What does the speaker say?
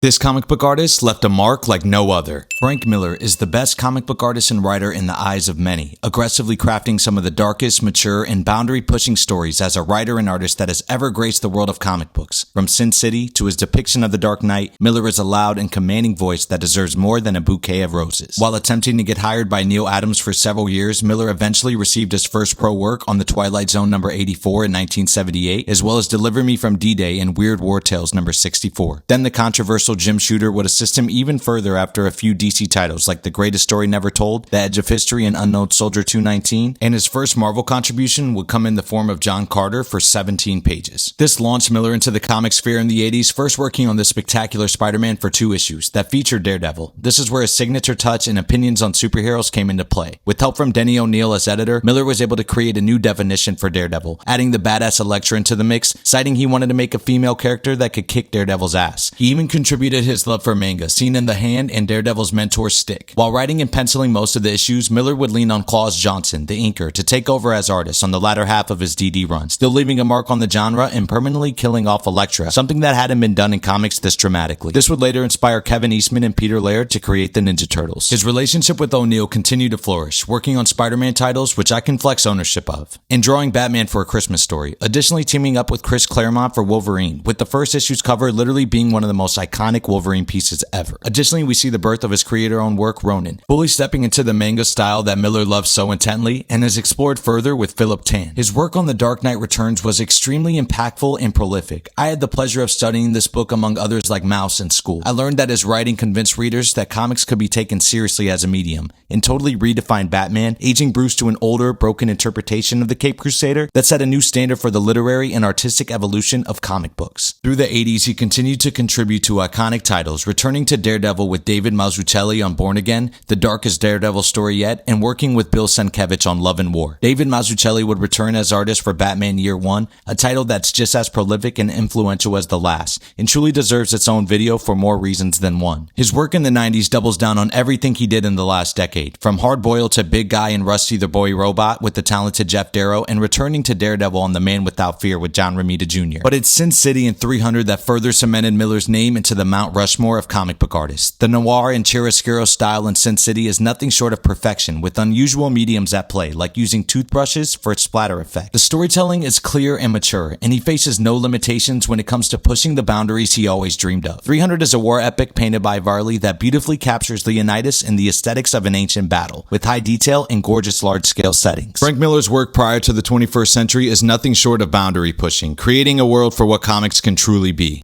This comic book artist left a mark like no other. Frank Miller is the best comic book artist and writer in the eyes of many, aggressively crafting some of the darkest, mature, and boundary-pushing stories as a writer and artist that has ever graced the world of comic books. From Sin City to his depiction of the Dark Knight, Miller is a loud and commanding voice that deserves more than a bouquet of roses. While attempting to get hired by Neal Adams for several years, Miller eventually received his first pro work on The Twilight Zone number 84 in 1978, as well as Deliver Me from D-Day and Weird War Tales number 64. Then the controversial Jim Shooter would assist him even further after a few DC titles like The Greatest Story Never Told, The Edge of History, and Unknown Soldier 219, and his first Marvel contribution would come in the form of John Carter for 17 pages. This launched Miller into the comic sphere in the 80s, first working on the Spectacular Spider-Man for 2 issues that featured Daredevil. This is where his signature touch and opinions on superheroes came into play. With help from Denny O'Neil as editor, Miller was able to create a new definition for Daredevil, adding the badass Elektra into the mix, citing he wanted to make a female character that could kick Daredevil's ass. He even contributed his love for manga, seen in The Hand and Daredevil's mentor Stick. While writing and penciling most of the issues, Miller would lean on Klaus Johnson, the inker, to take over as artist on the latter half of his DD run, still leaving a mark on the genre and permanently killing off Elektra, something that hadn't been done in comics this dramatically. This would later inspire Kevin Eastman and Peter Laird to create the Ninja Turtles. His relationship with O'Neil continued to flourish, working on Spider-Man titles, which I can flex ownership of, and drawing Batman for A Christmas Story, additionally teaming up with Chris Claremont for Wolverine, with the first issue's cover literally being one of the most iconic Wolverine pieces ever. Additionally, we see the birth of his creator-owned work, Ronin, fully stepping into the manga style that Miller loves so intently and has explored further with Philip Tan. His work on The Dark Knight Returns was extremely impactful and prolific. I had the pleasure of studying this book among others like Mouse in school. I learned that his writing convinced readers that comics could be taken seriously as a medium, and totally redefined Batman, aging Bruce to an older, broken interpretation of the Caped Crusader that set a new standard for the literary and artistic evolution of comic books. Through the 80s, he continued to contribute to iconic titles, returning to Daredevil with David Mazzucchelli on Born Again, the darkest Daredevil story yet, and working with Bill Sienkiewicz on Love and War. David Mazzucchelli would return as artist for Batman Year One, a title that's just as prolific and influential as the last, and truly deserves its own video for more reasons than one. His work in the 90s doubles down on everything he did in the last decade, from Hard Boiled to Big Guy and Rusty the Boy Robot with the talented Jeff Darrow, and returning to Daredevil on The Man Without Fear with John Romita Jr. But it's Sin City and 300 that further cemented Miller's name into the Mount Rushmore of comic book artists. The noir and chiaroscuro style in Sin City is nothing short of perfection, with unusual mediums at play, like using toothbrushes for its splatter effect. The storytelling is clear and mature, and he faces no limitations when it comes to pushing the boundaries he always dreamed of. 300 is a war epic painted by Varley that beautifully captures Leonidas and the aesthetics of an ancient battle, with high detail and gorgeous large-scale settings. Frank Miller's work prior to the 21st century is nothing short of boundary pushing, creating a world for what comics can truly be.